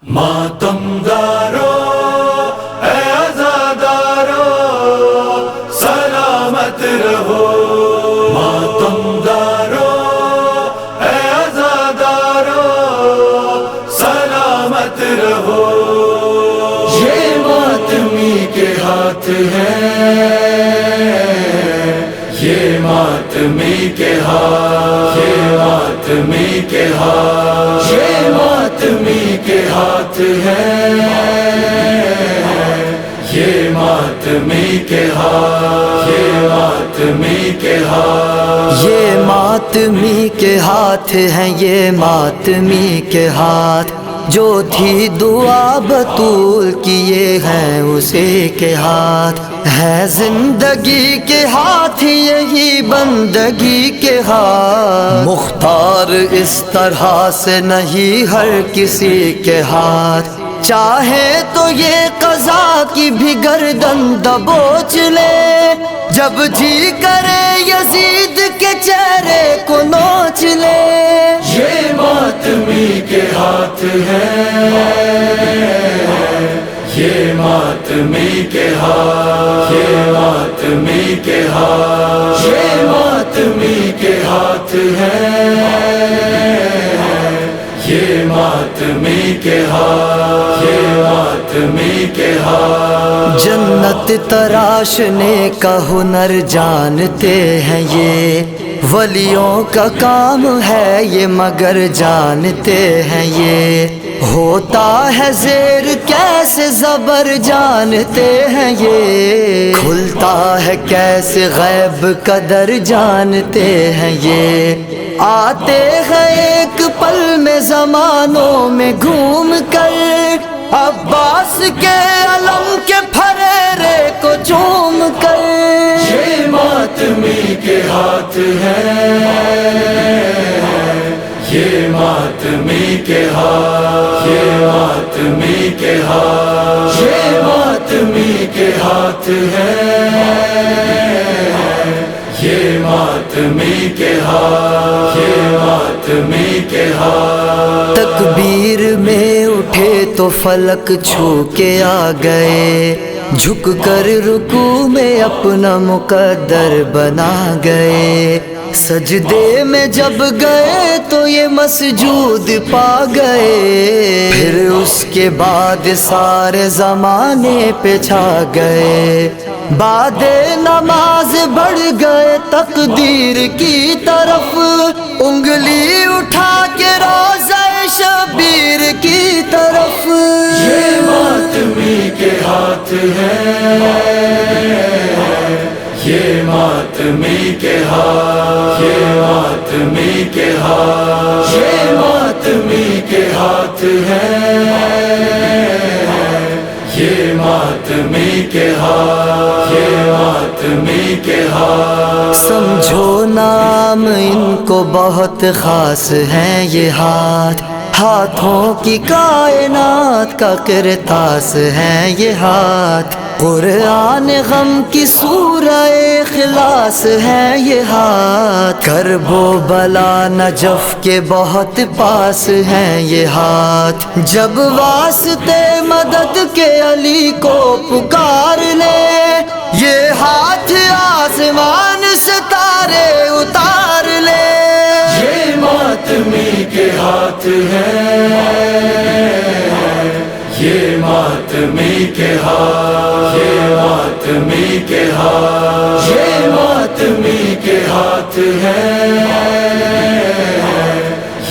ماتم دارو اے عزادارو سلامت رہو، ماتم دارو اے عزادارو سلامت رہو۔ یہ ماتمی کے ہاتھ ہیں، یہ ماتمی کے ہاتھ، یہ ماتمی کے ہاتھ، یہ ماتمی کے ہاتھ ہیں، یہ ماتمی کے ہاتھ، یہ ماتمی کے ہاتھ، یہ ماتمی کے ہاتھ ہیں، یہ ماتمی کے ہاتھ، جو تھی دعا بطول کی یہ ہیں اسی کے ہاتھ، ہے زندگی کے ہاتھ یہی بندگی کے ہاتھ، مختار اس طرح سے نہیں ہر کسی کے ہاتھ، چاہے تو یہ قضا کی بھی گردن دبوچ لے، جب جی کرے یزید کے چہرے کو نوچ لے۔ یہ ماتمی کے ہاتھ ہیں، یہ ماتمی کے ہاتھ، یہ ماتمی کے ہاتھ، یہ ماتمی کے ہاتھ ہیں، یہ ماتمی کے ہاتھ، یہ ماتمی کے ہاتھ۔ جنت تراشنے کا ہنر جانتے ہیں یہ، ولیوں کا کام ہے یہ مگر جانتے ہیں یہ، ہوتا ہے زیر کیسے زبر جانتے ہیں یہ، کھلتا ہے کیسے غیب قدر جانتے ہیں یہ، آتے ہیں ایک پل میں زمانوں میں گھوم کر، عباس کے علم کے پھریرے کو چوم کر۔ یہ ماتمی کے ہاتھ ہیں، یہ ماتمی کے ہاتھ، یہ ماتمی کے ہاتھ، یہ ماتمی کے ہاتھ ہیں، یہ ماتمی کے ہاتھ، یہ ماتمی کے ہاتھ۔ تکبیر میں اٹھے تو فلک چھو کے آ گئے، جھک کر رکوع میں اپنا مقدر بنا گئے، سجدے میں جب گئے تو یہ مسجود پا گئے، پھر اس کے بعد سارے زمانے پہ چھا گئے، بعد نماز بڑھ گئے تقدیر کی طرف، انگلی اٹھا کے روضہ شبیر کی طرف۔ یہ ماتمی کے ہاتھ ہیں، یہ ماتمی کے ہاتھ، یہ ماتمی کے ہاتھ، یہ ماتمی کے ہاتھ ہیں، یہ ماتمی کے ہاتھ، یہ ماتمی کے ہاتھ۔ سمجھو نام ان کو بہت خاص ہیں یہ ہاتھ، ہاتھوں کی کائنات کا کرتاس ہیں یہ ہاتھ، قرآن غم کی سورہ اخلاص ہے یہ ہاتھ، کرب و بلا نجف کے بہت پاس ہیں یہ ہاتھ، جب واسطے مدد کے علی کو پکار لے، یہ ہاتھ آسمان ستارے اتار لے۔ یہ ماتمی کے ہاتھ ہیں، یہ ماتمی کے ہاتھ، یہ ماتمی کے ہاتھ، یہ ماتمی کے ہاتھ ہیں،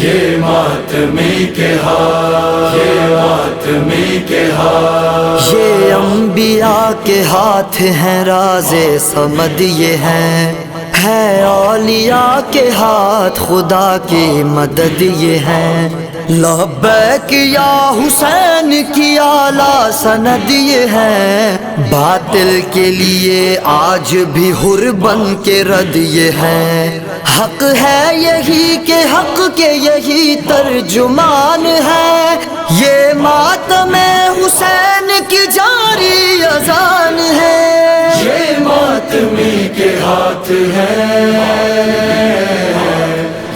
یہ ماتمی کے ہاتھ، یہ ماتمی کے ہاتھ۔ یہ انبیاء کے ہاتھ ہیں راز صمد یہ ہیں، ہے اولیاء کے ہاتھ خدا کی مدد یہ ہیں، لبیک یا حسین کی اعلیٰ سند یہ ہے، باطل کے لیے آج بھی حر بن کے رد یہ ہے، حق ہے یہی کہ حق کے یہی ترجمان ہے، یہ ماتم حسین کی جاری اذان ہے۔ یہ ماتمی کے ہاتھ ہیں،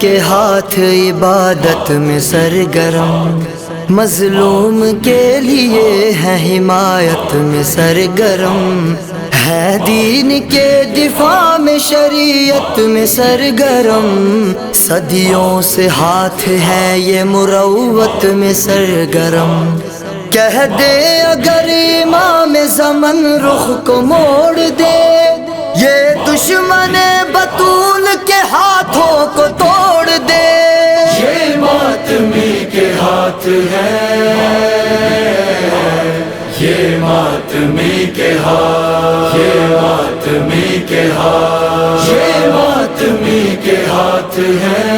کے ہاتھ عبادت میں سرگرم، مظلوم کے لیے ہے حمایت میں سرگرم، ہے دین کے دفاع میں شریعت میں سرگرم، صدیوں سے ہاتھ ہے یہ مروت میں سرگرم، کہہ دے اگر امام زمن رخ کو موڑ دے، یہ دشمن بطول کے ہاتھوں کو توڑ دے، یہ ماتمی کے ہاتھ ہیں، یہ ماتمی کے ہاتھ، یہ ماتمی کے ہاتھ، یہ ماتمی کے ہاتھ ہیں،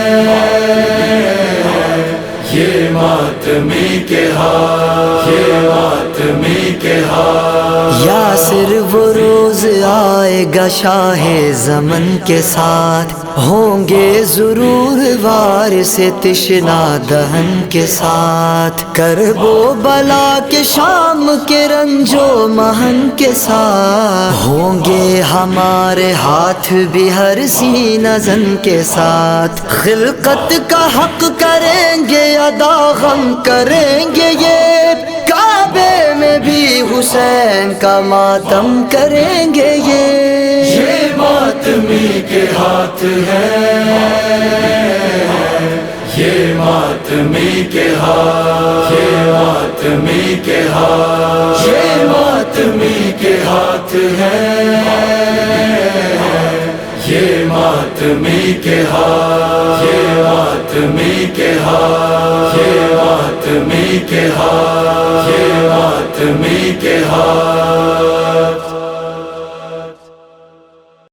یہ ماتمی کے ہاتھ، یہ ماتمی کے ہاتھ یاسر وہ روز آئے گا شاہ زمن کے ساتھ، ہوں گے ضرور وارث تشنا دہن کے ساتھ، کرب و بلا کے شام کے رنج و محن کے ساتھ، ہوں گے ہمارے ہاتھ بھی ہر سینہ زن کے ساتھ، خلقت کا حق کریں گے ادا غم کریں گے یہ، کعبے میں بھی حسین کا ماتم کریں گے یہ ماتمی کے ہاتھ ہیں، یہ ماتمی کے ہاتھ، یہ ماتمی کے ہاتھ، یہ ماتمی کے ہاتھ ہیں، یہ ماتمی کے ہاتھ، یہ ماتمی کے ہاتھ، یہ ماتمی کے ہاتھ، یہ ماتمی کے ہاتھ